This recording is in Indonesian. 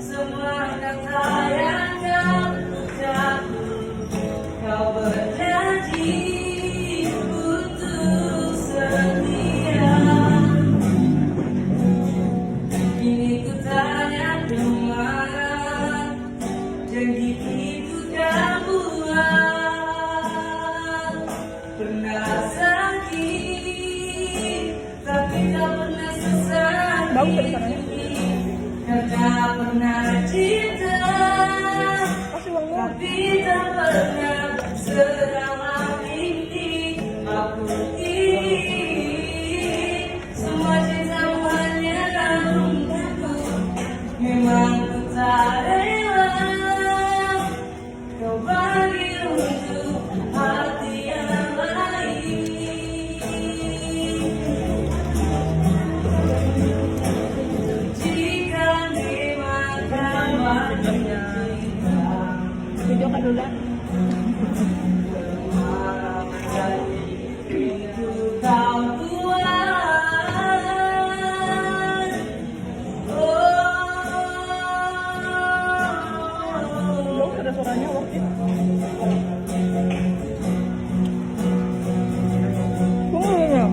Semua kata yang kau ucap, kau berjanji untuk setia. Kini ku tanya kemana janji itu kau buat. Pernah sakit tapi tak pernah sesakit. Karena pernah cinta, tapi tak pernah sedalam ini. Aku ingin semua cintamu hanya untukku. Memang ku tak rela kau bagi untuk hati yang lain. Video ka dulu. Belum ada suaranya waktu itu. Tunggu ya.